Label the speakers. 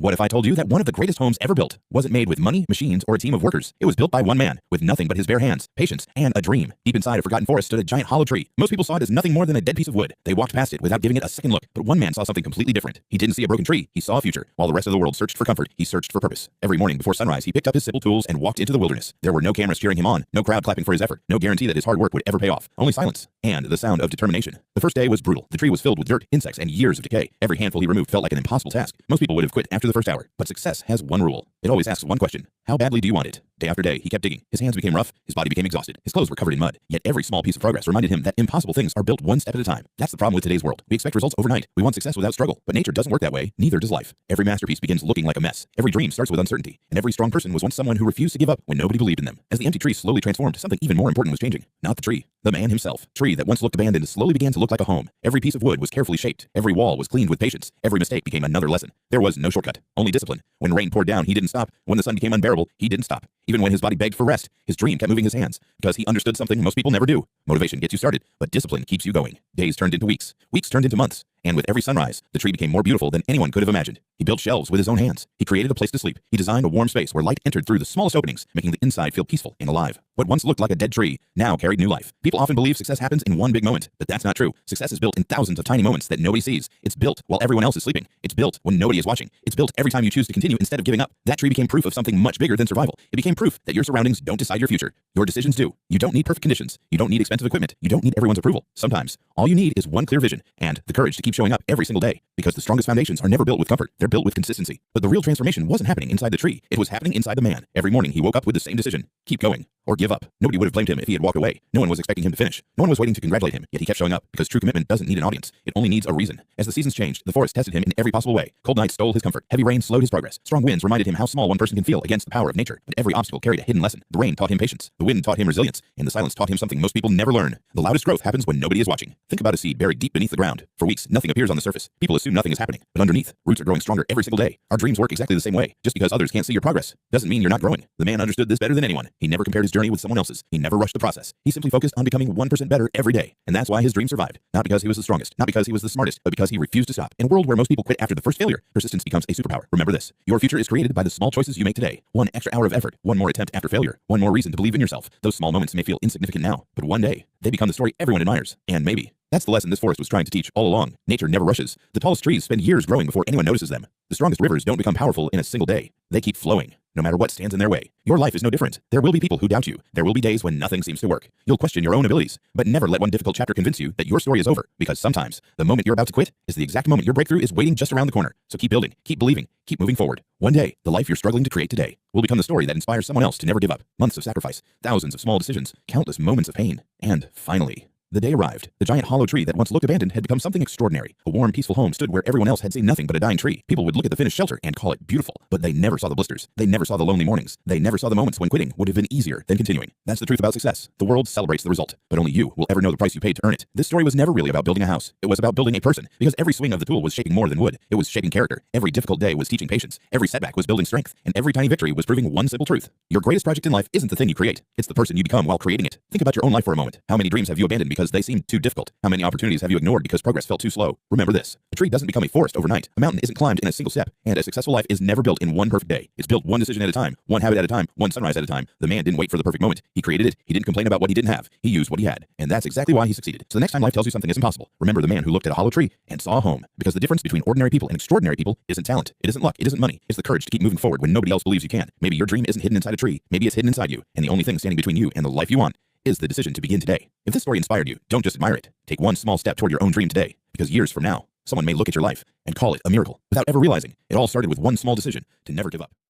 Speaker 1: What if I told you that one of the greatest homes ever built wasn't made with money, machines, or a team of workers? It was built by one man with nothing but his bare hands, patience, and a dream. Deep inside a forgotten forest stood a giant hollow tree. Most people saw it as nothing more than a dead piece of wood. They walked past it without giving it a second look. But one man saw something completely different. He didn't see a broken tree. He saw a future. While the rest of the world searched for comfort, he searched for purpose. Every morning before sunrise, he picked up his simple tools and walked into the wilderness. There were no cameras cheering him on, no crowd clapping for his effort, no guarantee that his hard work would ever pay off. Only silence and the sound of determination. The first day was brutal. The tree was filled with dirt, insects, and years of decay. Every handful he removed felt like an impossible task. Most people would have quit after the first hour. But success has one rule. It always asks one question. How badly do you want it? Day after day, he kept digging. His hands became rough. His body became exhausted. His clothes were covered in mud. Yet every small piece of progress reminded him that impossible things are built one step at a time. That's the problem with today's world. We expect results overnight. We want success without struggle. But nature doesn't work that way. Neither does life. Every masterpiece begins looking like a mess. Every dream starts with uncertainty. And every strong person was once someone who refused to give up when nobody believed in them. As the empty tree slowly transformed, something even more important was changing. Not the tree. The man himself. Tree that once looked abandoned slowly began to look like a home. Every piece of wood was carefully shaped. Every wall was cleaned with patience. Every mistake became another lesson. There was no shortcut. Only discipline. When rain poured down, he didn't stop. When the sun became unbearable, he didn't stop. Even when his body begged for rest, his dream kept moving his hands, because he understood something most people never do. Motivation gets you started, but discipline keeps you going. Days turned into weeks. Weeks turned into months. And with every sunrise, the tree became more beautiful than anyone could have imagined. He built shelves with his own hands. He created a place to sleep. He designed a warm space where light entered through the smallest openings, making the inside feel peaceful and alive. What once looked like a dead tree now carried new life. People often believe success happens in one big moment, but that's not true. Success is built in thousands of tiny moments that nobody sees. It's built while everyone else is sleeping. It's built when nobody is watching. It's built every time you choose to continue instead of giving up. That tree became proof of something much bigger than survival. It became proof that your surroundings don't decide your future. Your decisions do. You don't need perfect conditions. You don't need expensive equipment. You don't need everyone's approval. Sometimes, all you need is one clear vision and the courage to keep showing up every single day. Because the strongest foundations are never built with comfort. They're built with consistency. But the real transformation wasn't happening inside the tree. It was happening inside the man. Every morning he woke up with the same decision. Keep going. Or give up. Nobody would have blamed him if he had walked away. No one was expecting him to finish. No one was waiting to congratulate him, yet he kept showing up, because true commitment doesn't need an audience. It only needs a reason. As the seasons changed, the forest tested him in every possible way. Cold nights stole his comfort. Heavy rain slowed his progress. Strong winds reminded him how small one person can feel against the power of nature. But every obstacle carried a hidden lesson. The rain taught him patience. The wind taught him resilience. And the silence taught him something most people never learn. The loudest growth happens when nobody is watching. Think about a seed buried deep beneath the ground. For weeks, nothing appears on the surface. People assume nothing is happening. But underneath, roots are growing stronger every single day. Our dreams work exactly the same way. Just because others can't see your progress doesn't mean you're not growing. The man understood this better than anyone. He never compared his journey with someone else's. He never rushed the process. He simply focused on becoming 1% better every day. And that's why his dream survived. Not because he was the strongest, not because he was the smartest, but because he refused to stop. In a world where most people quit after the first failure, persistence becomes a superpower. Remember this. Your future is created by the small choices you make today. One extra hour of effort, one more attempt after failure, one more reason to believe in yourself. Those small moments may feel insignificant now, but one day, they become the story everyone admires. And maybe that's the lesson this forest was trying to teach all along. Nature never rushes. The tallest trees spend years growing before anyone notices them. The strongest rivers don't become powerful in a single day. They keep flowing, no matter what stands in their way. Your life is no different. There will be people who doubt you. There will be days when nothing seems to work. You'll question your own abilities, but never let one difficult chapter convince you that your story is over, because sometimes the moment you're about to quit is the exact moment your breakthrough is waiting just around the corner. So keep building, keep believing, keep moving forward. One day, the life you're struggling to create today will become the story that inspires someone else to never give up. Months of sacrifice, thousands of small decisions, countless moments of pain, and finally, the day arrived. The giant hollow tree that once looked abandoned had become something extraordinary. A warm, peaceful home stood where everyone else had seen nothing but a dying tree. People would look at the finished shelter and call it beautiful, but they never saw the blisters. They never saw the lonely mornings. They never saw the moments when quitting would have been easier than continuing. That's the truth about success. The world celebrates the result, but only you will ever know the price you paid to earn it. This story was never really about building a house. It was about building a person, because every swing of the tool was shaping more than wood. It was shaping character. Every difficult day was teaching patience. Every setback was building strength, and every tiny victory was proving one simple truth. Your greatest project in life isn't the thing you create. It's the person you become while creating it. Think about your own life for a moment. How many dreams have you abandoned because they seemed too difficult? How many opportunities have you ignored because progress felt too slow? Remember this. A tree doesn't become a forest overnight. A mountain isn't climbed in a single step. And a successful life is never built in one perfect day. It's built one decision at a time, one habit at a time, one sunrise at a time. The man didn't wait for the perfect moment. He created it. He didn't complain about what he didn't have. He used what he had. And that's exactly why he succeeded. So the next time life tells you something is impossible, remember the man who looked at a hollow tree and saw a home. Because the difference between ordinary people and extraordinary people isn't talent. It isn't luck. It isn't money. It's the courage to keep moving forward when nobody else believes you can. Maybe your dream isn't hidden inside a tree. Maybe it's hidden inside you. And the only thing standing between you and the life you want is the decision to begin today. If this story inspired you, don't just admire it. Take one small step toward your own dream today, because years from now, someone may look at your life and call it a miracle without ever realizing it all started with one small decision to never give up.